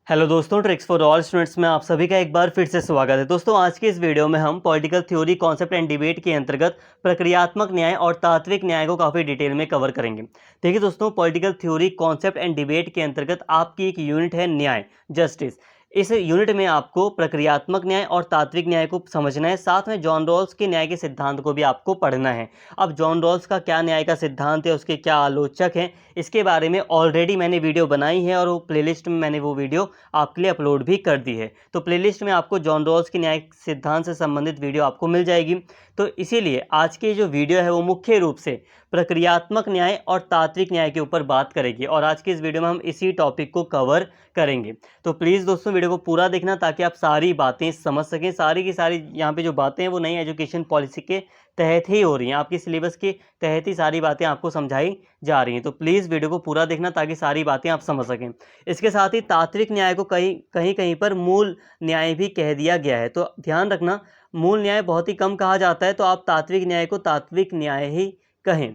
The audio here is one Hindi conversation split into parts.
हेलो दोस्तों, ट्रिक्स फॉर ऑल स्टूडेंट्स में आप सभी का एक बार फिर से स्वागत है। दोस्तों, आज की इस वीडियो में हम political theory concept and debate के अंतर्गत प्रक्रियात्मक न्याय और तात्विक न्याय को काफ़ी डिटेल में कवर करेंगे। देखिए दोस्तों, political theory concept and debate के अंतर्गत आपकी एक यूनिट है न्याय, जस्टिस। इस यूनिट में आपको प्रक्रियात्मक न्याय और तात्विक न्याय को समझना है, साथ में जॉन रॉल्स के न्याय के सिद्धांत को भी आपको पढ़ना है। अब जॉन रॉल्स का क्या न्याय का सिद्धांत है, उसके क्या आलोचक हैं, इसके बारे में ऑलरेडी मैंने वीडियो बनाई है और वो प्लेलिस्ट में मैंने वो वीडियो आपके लिए अपलोड भी कर दी है। तो प्लेलिस्ट में आपको जॉन रॉल्स के न्याय सिद्धांत से संबंधित वीडियो आपको मिल जाएगी। तो इसीलिए आज की जो वीडियो है वो मुख्य रूप से प्रक्रियात्मक न्याय और तात्विक न्याय के ऊपर बात करेगी और आज की इस वीडियो में हम इसी टॉपिक को कवर करेंगे। तो प्लीज़ दोस्तों, वीडियो को पूरा देखना ताकि आप सारी बातें समझ सकें। सारी की सारी यहाँ पे जो बातें हैं वो नई एजुकेशन पॉलिसी के तहत ही हो रही हैं, आपकी सिलेबस के तहत ही सारी बातें आपको समझाई जा रही हैं। तो प्लीज़ वीडियो को पूरा देखना ताकि सारी बातें आप समझ सकें। इसके साथ ही तात्विक न्याय को कहीं कहीं कहीं पर मूल न्याय भी कह दिया गया है, तो ध्यान रखना, मूल न्याय बहुत ही कम कहा जाता है, तो आप तात्विक न्याय को तात्विक न्याय ही कहें।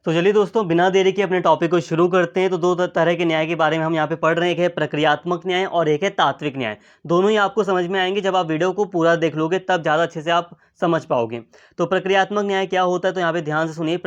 तो चलिए दोस्तों, बिना देरी के अपने टॉपिक को शुरू करते हैं। तो दो तरह के न्याय के बारे में हम यहाँ पे पढ़ रहे हैं, एक है प्रक्रियात्मक न्याय और एक है तात्विक न्याय। दोनों ही आपको समझ में आएंगे, जब आप वीडियो को पूरा देख लोगे तब ज़्यादा अच्छे से आप समझ पाओगे। तो प्रक्रियात्मक न्याय क्या होता है, तो यहाँ पे ध्यान से सुनिए।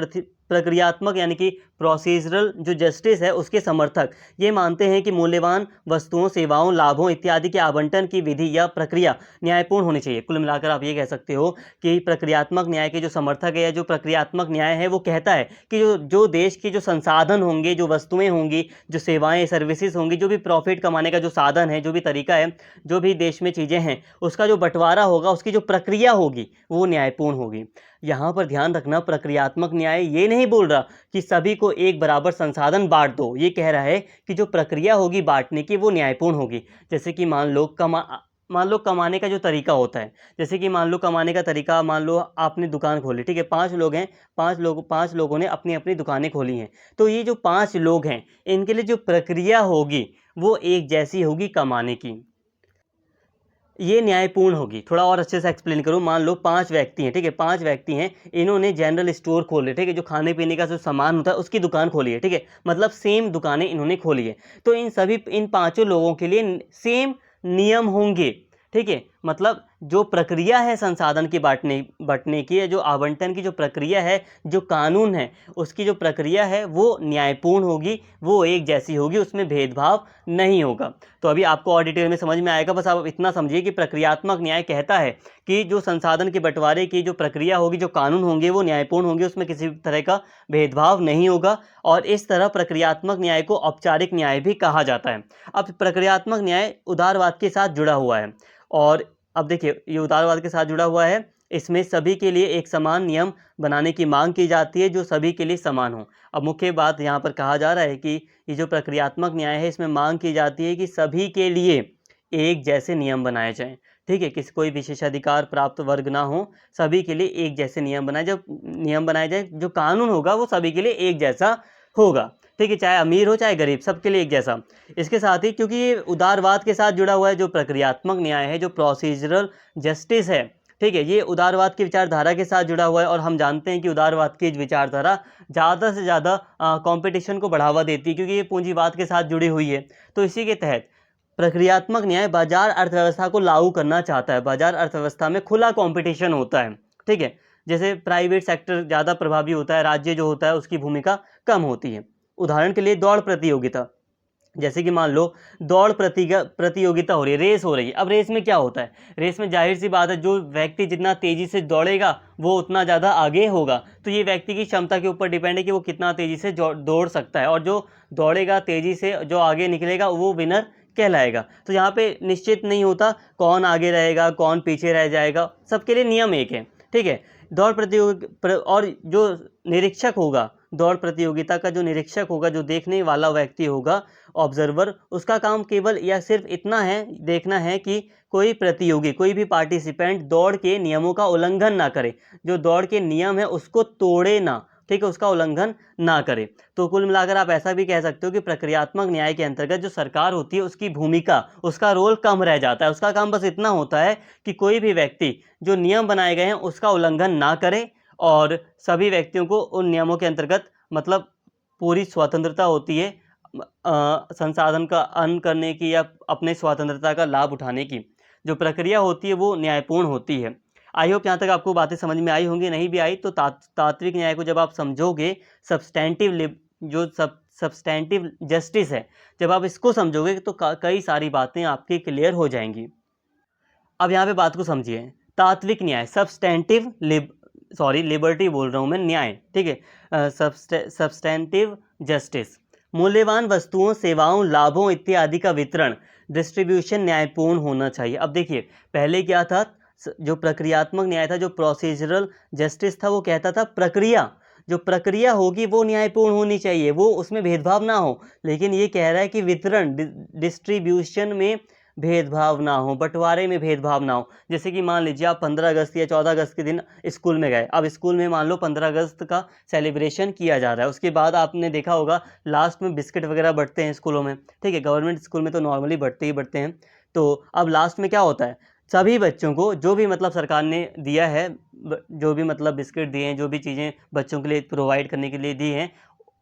प्रक्रियात्मक यानी कि प्रोसीजरल जो जस्टिस है उसके समर्थक ये मानते हैं कि मूल्यवान वस्तुओं, सेवाओं, लाभों इत्यादि के आवंटन की विधि या प्रक्रिया न्यायपूर्ण होनी चाहिए। कुल मिलाकर आप ये कह सकते हो कि प्रक्रियात्मक न्याय के जो समर्थक है या जो प्रक्रियात्मक न्याय है वो कहता है कि जो देश के जो संसाधन होंगे, जो वस्तुएं होंगी, जो सेवाएं सर्विसेज होंगी, जो भी प्रॉफिट कमाने का जो साधन है, जो भी तरीका है, जो भी देश में चीज़ें हैं, उसका जो बंटवारा होगा, उसकी जो प्रक्रिया होगी वो न्यायपूर्ण होगी। यहाँ पर ध्यान रखना, प्रक्रियात्मक न्याय ये नहीं बोल रहा कि सभी को एक बराबर संसाधन बांट दो। ये कह रहा है कि जो प्रक्रिया होगी बांटने की वो न्यायपूर्ण होगी। जैसे कि मान लो कमाने का जो तरीका होता है, जैसे कि मान लो कमाने का तरीका, मान लो आपने दुकान खोली, ठीक है, 5 लोग हैं, 5 लोगों ने अपनी अपनी दुकानें खोली हैं। तो ये जो 5 लोग हैं, इनके लिए जो प्रक्रिया होगी वो एक जैसी होगी कमाने की, ये न्यायपूर्ण होगी। थोड़ा और अच्छे से एक्सप्लेन करूँ, मान लो 5 व्यक्ति हैं, ठीक है, 5 व्यक्ति हैं, इन्होंने जनरल स्टोर खोले, ठीक है, जो खाने पीने का जो सामान होता है उसकी दुकान खोली है, ठीक है, मतलब सेम दुकानें इन्होंने खोली है। तो इन पाँचों लोगों के लिए सेम नियम होंगे, ठीक है, मतलब जो प्रक्रिया है संसाधन की बांटने की, जो आवंटन की जो प्रक्रिया है, जो कानून है, उसकी जो प्रक्रिया है वो न्यायपूर्ण होगी, वो एक जैसी होगी, उसमें भेदभाव नहीं होगा। तो अभी आपको और डिटेल में समझ में आएगा। बस आप इतना समझिए कि प्रक्रियात्मक न्याय कहता है कि जो संसाधन के बंटवारे की जो प्रक्रिया होगी, जो कानून होंगे वो न्यायपूर्ण होंगे, उसमें किसी तरह का भेदभाव नहीं होगा। और इस तरह प्रक्रियात्मक न्याय को औपचारिक न्याय भी कहा जाता है। अब प्रक्रियात्मक न्याय उदारवाद के साथ जुड़ा हुआ है, और अब देखिए ये उदारवाद के साथ जुड़ा हुआ है, इसमें सभी के लिए एक समान नियम बनाने की मांग की जाती है जो सभी के लिए समान हो। अब मुख्य बात यहाँ पर कहा जा रहा है कि ये जो प्रक्रियात्मक न्याय है इसमें मांग की जाती है कि सभी के लिए एक जैसे नियम बनाए जाएं, ठीक है, किसी कोई विशेषाधिकार प्राप्त वर्ग ना हो, सभी के लिए एक जैसे नियम बनाए, जब नियम बनाए जाए, जो कानून होगा वो सभी के लिए एक जैसा होगा, ठीक है, चाहे अमीर हो चाहे गरीब, सबके लिए एक जैसा। इसके साथ ही क्योंकि ये उदारवाद के साथ जुड़ा हुआ है, जो प्रक्रियात्मक न्याय है, जो प्रोसीजरल जस्टिस है, ठीक है, ये उदारवाद की विचारधारा के साथ जुड़ा हुआ है। और हम जानते हैं कि उदारवाद की विचारधारा ज़्यादा से ज़्यादा कंपटीशन को बढ़ावा देती है, क्योंकि ये पूंजीवाद के साथ जुड़ी हुई है। तो इसी के तहत प्रक्रियात्मक न्याय बाजार अर्थव्यवस्था को लागू करना चाहता है। बाजार अर्थव्यवस्था में खुला कंपटीशन होता है, ठीक है, जैसे प्राइवेट सेक्टर ज़्यादा प्रभावी होता है, राज्य जो होता है उसकी भूमिका कम होती है। उदाहरण के लिए दौड़ प्रतियोगिता, जैसे कि मान लो दौड़ प्रतियोगिता हो रही है, रेस हो रही है। अब रेस में क्या होता है, रेस में जाहिर सी बात है, जो व्यक्ति जितना तेज़ी से दौड़ेगा वो उतना ज़्यादा आगे होगा। तो ये व्यक्ति की क्षमता के ऊपर डिपेंड है कि वो कितना तेज़ी से दौड़ सकता है, और जो दौड़ेगा तेज़ी से, जो आगे निकलेगा, वो विनर कहलाएगा। तो यहाँ पे निश्चित नहीं होता कौन आगे रहेगा कौन पीछे रह जाएगा, सबके लिए नियम एक है, ठीक है। और जो निरीक्षक होगा, दौड़ प्रतियोगिता का जो निरीक्षक होगा, जो देखने वाला व्यक्ति होगा, ऑब्जर्वर, उसका काम केवल या सिर्फ इतना है, देखना है कि कोई प्रतियोगी, कोई भी पार्टिसिपेंट दौड़ के नियमों का उल्लंघन ना करे, जो दौड़ के नियम है उसको तोड़े ना, ठीक है, उसका उल्लंघन ना करे। तो कुल मिलाकर आप ऐसा भी कह सकते हो कि प्रक्रियात्मक न्याय के अंतर्गत जो सरकार होती है उसकी भूमिका, उसका रोल कम रह जाता है। उसका काम बस इतना होता है कि कोई भी व्यक्ति जो नियम बनाए गए हैं उसका उल्लंघन ना करे, और सभी व्यक्तियों को उन नियमों के अंतर्गत, मतलब पूरी स्वतंत्रता होती है संसाधन का अन करने की या अपने स्वतंत्रता का लाभ उठाने की जो प्रक्रिया होती है वो न्यायपूर्ण होती है। आई होप यहाँ तक आपको बातें समझ में आई होंगी। नहीं भी आई तो तात्विक न्याय को जब आप समझोगे, सब्सटैंटिव जस्टिस है, जब आप इसको समझोगे तो कई सारी बातें आपकी क्लियर हो जाएंगी। अब यहाँ पे बात को समझिए। तात्विक न्याय, लिबर्टी बोल रहा हूँ मैं, न्याय, ठीक है, सब्सटैंटिव जस्टिस, मूल्यवान वस्तुओं, सेवाओं, लाभों इत्यादि का वितरण, डिस्ट्रीब्यूशन न्यायपूर्ण होना चाहिए। अब देखिए, पहले क्या था, जो प्रक्रियात्मक न्याय था, जो प्रोसीजरल जस्टिस था, वो कहता था जो प्रक्रिया होगी वो न्यायपूर्ण होनी चाहिए, वो उसमें भेदभाव ना हो। लेकिन ये कह रहा है कि वितरण, डिस्ट्रीब्यूशन में भेदभाव ना हो, बंटवारे में भेदभाव ना हो। जैसे कि मान लीजिए आप 15 अगस्त या 14 अगस्त के दिन स्कूल में गए। अब स्कूल में मान लो 15 अगस्त का सेलिब्रेशन किया जा रहा है, उसके बाद आपने देखा होगा लास्ट में बिस्किट वगैरह बंटते हैं स्कूलों में, ठीक है, गवर्नमेंट स्कूल में तो नॉर्मली बंटते हैं। तो अब लास्ट में क्या होता है, सभी बच्चों को जो भी मतलब सरकार ने दिया है, जो भी मतलब बिस्किट दिए हैं, जो भी चीज़ें बच्चों के लिए प्रोवाइड करने के लिए दी हैं,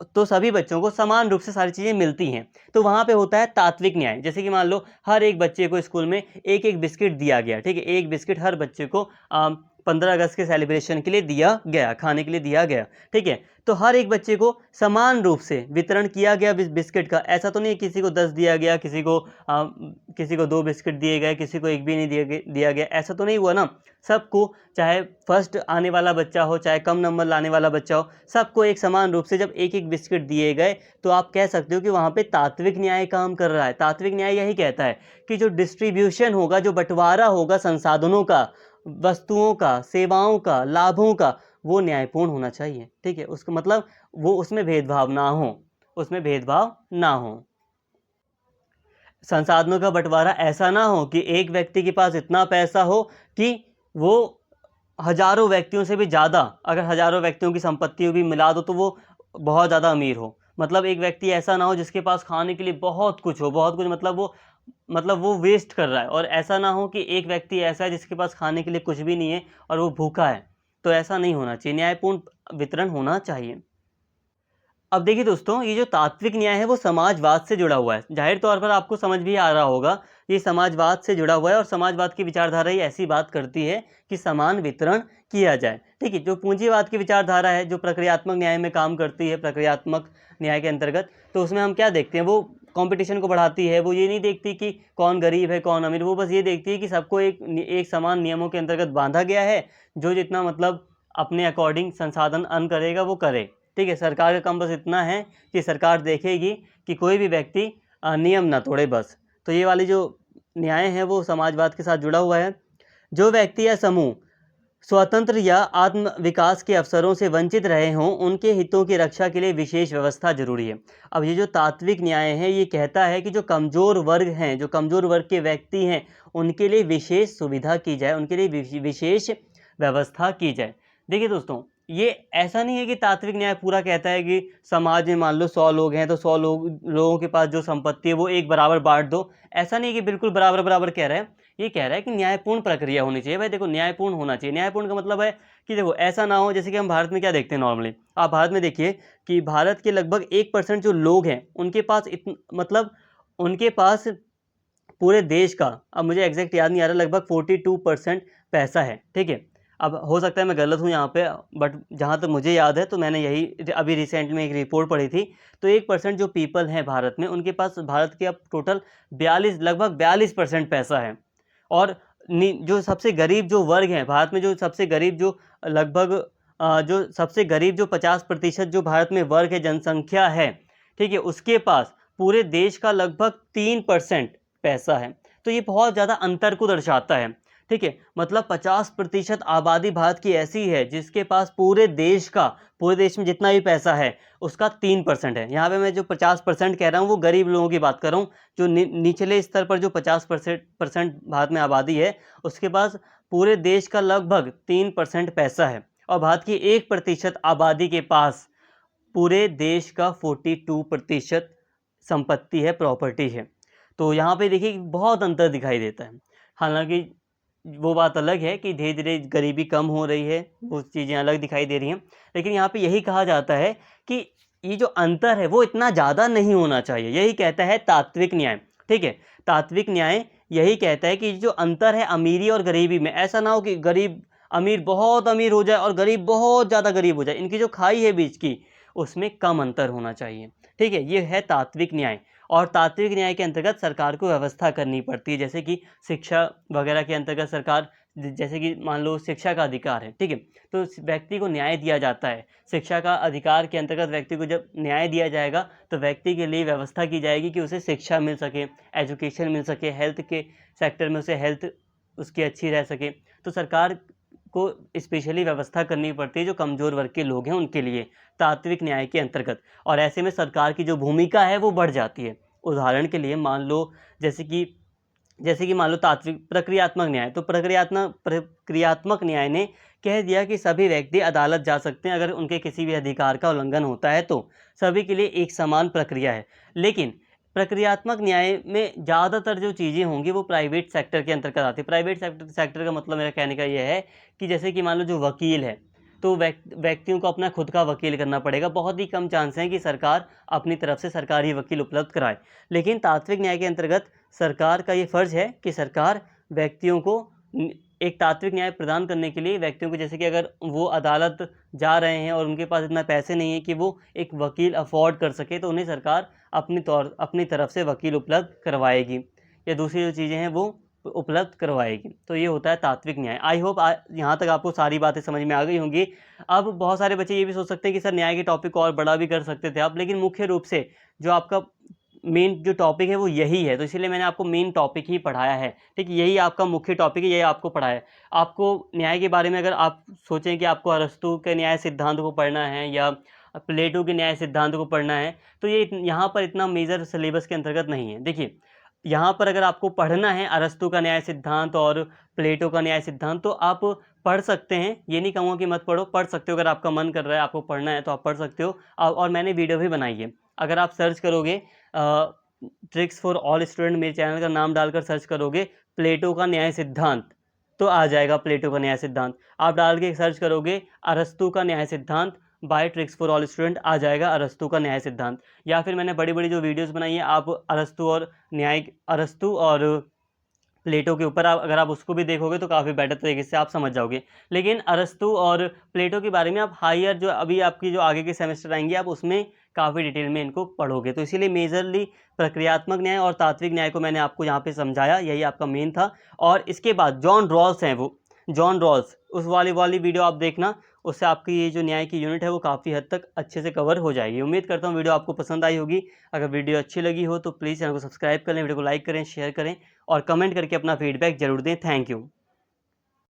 तो सभी बच्चों को समान रूप से सारी चीज़ें मिलती हैं। तो वहाँ पे होता है तात्विक न्याय। जैसे कि मान लो हर एक बच्चे को स्कूल में एक एक बिस्किट दिया गया, ठीक है, एक बिस्किट हर बच्चे को 15 अगस्त के सेलिब्रेशन के लिए दिया गया, खाने के लिए दिया गया, ठीक है। तो हर एक बच्चे को समान रूप से वितरण किया गया बिस्किट का। ऐसा तो नहीं किसी को 10 दिया गया, किसी को 2 बिस्किट दिए गए, किसी को एक भी नहीं दिया गया, ऐसा तो नहीं हुआ ना। सबको, चाहे फर्स्ट आने वाला बच्चा हो, चाहे कम नंबर लाने वाला बच्चा हो, सबको एक समान रूप से जब एक एक बिस्किट दिए गए, तो आप कह सकते हो कि वहाँ पे तात्विक न्याय काम कर रहा है। तात्विक न्याय यही कहता है कि जो डिस्ट्रीब्यूशन होगा, जो बंटवारा होगा संसाधनों का, वस्तुओं का, सेवाओं का, लाभों का, वो न्यायपूर्ण होना चाहिए, ठीक है। उसका मतलब वो उसमें भेदभाव ना हो, संसाधनों का बंटवारा ऐसा ना हो कि एक व्यक्ति के पास इतना पैसा हो कि वो हजारों व्यक्तियों से भी ज़्यादा, अगर हजारों व्यक्तियों की संपत्तियों भी मिला दो तो वो बहुत ज़्यादा अमीर हो। मतलब एक व्यक्ति ऐसा ना हो जिसके पास खाने के लिए बहुत कुछ हो, बहुत कुछ, मतलब वो वेस्ट कर रहा है। और ऐसा ना हो कि एक व्यक्ति ऐसा है जिसके पास खाने के लिए कुछ भी नहीं है और वो भूखा है। तो ऐसा नहीं होना चाहिए, न्यायपूर्ण वितरण होना चाहिए। अब देखिए दोस्तों, ये जो तात्विक न्याय है वो समाजवाद से जुड़ा हुआ है। जाहिर तौर पर आपको समझ भी आ रहा होगा, ये समाजवाद से जुड़ा हुआ है। और समाजवाद की विचारधारा ही ऐसी बात करती है कि समान वितरण किया जाए, ठीक है। जो पूंजीवाद की विचारधारा है, जो प्रक्रियात्मक न्याय में काम करती है, प्रक्रियात्मक न्याय के अंतर्गत, तो उसमें हम क्या देखते हैं, वो कंपटीशन को बढ़ाती है। वो ये नहीं देखती कि कौन गरीब है कौन अमीर, वो बस ये देखती है कि सबको एक समान नियमों के अंतर्गत बांधा गया है। जो जितना मतलब अपने अकॉर्डिंग संसाधन अर्न करेगा वो करे, ठीक है। सरकार का काम बस इतना है कि सरकार देखेगी कि कोई भी व्यक्ति नियम ना तोड़े, बस। तो ये वाली जो न्याय है वो समाजवाद के साथ जुड़ा हुआ है। जो व्यक्ति या समूह स्वतंत्र या आत्म विकास के अवसरों से वंचित रहे हों, उनके हितों की रक्षा के लिए विशेष व्यवस्था जरूरी है। अब ये जो तात्विक न्याय है ये कहता है कि जो कमज़ोर वर्ग हैं, जो कमज़ोर वर्ग के व्यक्ति हैं, उनके लिए विशेष सुविधा की जाए, उनके लिए विशेष व्यवस्था की जाए। देखिए दोस्तों, ये ऐसा नहीं है कि तात्विक न्याय पूरा कहता है कि समाज में मान लो 100 लोग हैं तो 100 लोगों के पास जो संपत्ति है वो एक बराबर बांट दो। ऐसा नहीं कि बिल्कुल बराबर बराबर कह रहा है। ये कह रहा है कि न्यायपूर्ण प्रक्रिया होनी चाहिए। भाई देखो, न्यायपूर्ण होना चाहिए। न्यायपूर्ण का मतलब है कि देखो ऐसा ना हो, जैसे कि हम भारत में क्या देखते हैं नॉर्मली, आप भारत में देखिए कि भारत के लगभग 1% जो लोग हैं उनके पास मतलब उनके पास पूरे देश का, अब मुझे एग्जैक्ट याद नहीं आ रहा, लगभग 42% पैसा है, ठीक है। अब हो सकता है मैं गलत हूँ यहाँ पे, बट जहाँ तक मुझे याद है तो मैंने यही अभी रिसेंट में एक रिपोर्ट पढ़ी थी। तो 1% जो पीपल हैं भारत में, उनके पास भारत के अब टोटल लगभग 42% पैसा है। और जो सबसे गरीब जो वर्ग हैं भारत में, जो सबसे गरीब जो लगभग जो सबसे गरीब जो 50% जो भारत में वर्ग है, जनसंख्या है, ठीक है, उसके पास पूरे देश का लगभग 3% पैसा है। तो ये बहुत ज़्यादा अंतर को दर्शाता है, ठीक है। मतलब 50% आबादी भारत की ऐसी है जिसके पास पूरे देश में जितना भी पैसा है उसका 3% है। यहाँ पे मैं जो 50% कह रहा हूँ वो गरीब लोगों की बात कर रहा हूँ। जो निचले स्तर पर जो 50% भारत में आबादी है उसके पास पूरे देश का लगभग 3% पैसा है। और भारत की 1% आबादी के पास पूरे देश का 42% संपत्ति है, प्रॉपर्टी है। तो यहाँ पे देखिए बहुत अंतर दिखाई देता है। हालांकि वो बात अलग है कि धीरे धीरे गरीबी कम हो रही है, वो चीज़ें अलग दिखाई दे रही हैं, लेकिन यहाँ पे यही कहा जाता है कि ये जो अंतर है वो इतना ज़्यादा नहीं होना चाहिए, यही कहता है तात्विक न्याय। ठीक है, तात्विक न्याय यही कहता है कि जो अंतर है अमीरी और गरीबी में, ऐसा ना हो कि गरीब अमीर बहुत अमीर हो जाए और गरीब बहुत ज़्यादा गरीब हो जाए, इनकी जो खाई है बीच की उसमें कम अंतर होना चाहिए। ठीक है, ये है तात्विक न्याय। और तात्विक न्याय के अंतर्गत सरकार को व्यवस्था करनी पड़ती है, जैसे कि शिक्षा वगैरह के अंतर्गत सरकार, जैसे कि मान लो शिक्षा का अधिकार है, ठीक है, तो व्यक्ति को न्याय दिया जाता है। शिक्षा का अधिकार के अंतर्गत व्यक्ति को जब न्याय दिया जाएगा तो व्यक्ति के लिए व्यवस्था की जाएगी कि उसे शिक्षा मिल सके, एजुकेशन मिल सके, हेल्थ के सेक्टर में उसे हेल्थ उसकी अच्छी रह सके। तो सरकार को स्पेशली व्यवस्था करनी पड़ती है जो कमज़ोर वर्ग के लोग हैं उनके लिए, तात्विक न्याय के अंतर्गत। और ऐसे में सरकार की जो भूमिका है वो बढ़ जाती है। उदाहरण के लिए मान लो, जैसे कि मान लो तात्विक प्रक्रियात्मक न्याय, तो प्रक्रियात्मक न्याय ने कह दिया कि सभी व्यक्ति अदालत जा सकते हैं अगर उनके किसी भी अधिकार का उल्लंघन होता है, तो सभी के लिए एक समान प्रक्रिया है। लेकिन प्रक्रियात्मक न्याय में ज़्यादातर जो चीज़ें होंगी वो प्राइवेट सेक्टर के अंतर्गत आती है। प्राइवेट सेक्टर का मतलब मेरा कहने का ये है कि जैसे कि मान लो जो वकील है, तो व्यक्तियों को अपना खुद का वकील करना पड़ेगा। बहुत ही कम चांस हैं कि सरकार अपनी तरफ से सरकारी वकील उपलब्ध कराए। लेकिन तात्विक न्याय के अंतर्गत सरकार का ये फ़र्ज़ है कि सरकार व्यक्तियों को एक तात्विक न्याय प्रदान करने के लिए व्यक्तियों को, जैसे कि अगर वो अदालत जा रहे हैं और उनके पास इतना पैसे नहीं है कि वो एक वकील अफोर्ड कर सके, तो उन्हें सरकार अपनी तरफ से वकील उपलब्ध करवाएगी या दूसरी जो चीज़ें हैं वो उपलब्ध करवाएगी। तो ये होता है तात्विक न्याय। आई होप यहाँ तक आपको सारी बातें समझ में आ गई होंगी। अब बहुत सारे बच्चे ये भी सोच सकते हैं कि सर न्याय के टॉपिक को और बड़ा भी कर सकते थे आप, लेकिन मुख्य रूप से जो आपका मेन जो टॉपिक है वो यही है, तो इसीलिए मैंने आपको मेन टॉपिक ही पढ़ाया है। ठीक है, यही आपका मुख्य टॉपिक है, यही आपको पढ़ाया है। आपको न्याय के बारे में अगर आप सोचें कि आपको अरस्तू के न्याय सिद्धांत को पढ़ना है या प्लेटो के न्याय सिद्धांत को पढ़ना है, तो ये यहाँ पर इतना मेजर सिलेबस के अंतर्गत नहीं है। देखिए, यहाँ पर अगर आपको पढ़ना है अरस्तू का न्याय सिद्धांत और प्लेटो का न्याय सिद्धांत, तो आप पढ़ सकते हैं। ये नहीं कहूँगा कि मत पढ़ो, पढ़ सकते हो। अगर आपका मन कर रहा है, आपको पढ़ना है, तो आप पढ़ सकते हो। और मैंने वीडियो भी बनाई है। अगर आप सर्च करोगे ट्रिक्स फॉर ऑल स्टूडेंट, मेरे चैनल का नाम डालकर सर्च करोगे प्लेटो का न्याय सिद्धांत, तो आ जाएगा प्लेटो का न्याय सिद्धांत। आप डाल के सर्च करोगे अरस्तू का न्याय सिद्धांत by tricks for all student, आ जाएगा अरस्तू का न्याय सिद्धांत। या फिर मैंने बड़ी बड़ी जो वीडियोस बनाई है, आप अरस्तू और प्लेटो के ऊपर अगर आप उसको भी देखोगे तो काफ़ी बेटर तरीके से आप समझ जाओगे। लेकिन अरस्तू और प्लेटो के बारे में आप हायर जो अभी आपकी जो आगे के सेमेस्टर आएंगे, आप उसमें काफ़ी डिटेल में इनको पढ़ोगे। तो इसीलिए मेजरली प्रक्रियात्मक न्याय और तात्विक न्याय को मैंने आपको यहाँ पे समझाया, यही आपका मेन था। और इसके बाद जॉन रॉल्स हैं, वो जॉन रॉल्स, उस वाली वीडियो आप देखना, उससे आपकी ये जो न्याय की यूनिट है वो काफ़ी हद तक अच्छे से कवर हो जाएगी। उम्मीद करता हूँ वीडियो आपको पसंद आई होगी। अगर वीडियो अच्छी लगी हो तो प्लीज़ चैनल को सब्सक्राइब करें, वीडियो को लाइक करें, शेयर करें और कमेंट करके अपना फीडबैक जरूर दें। Thank you.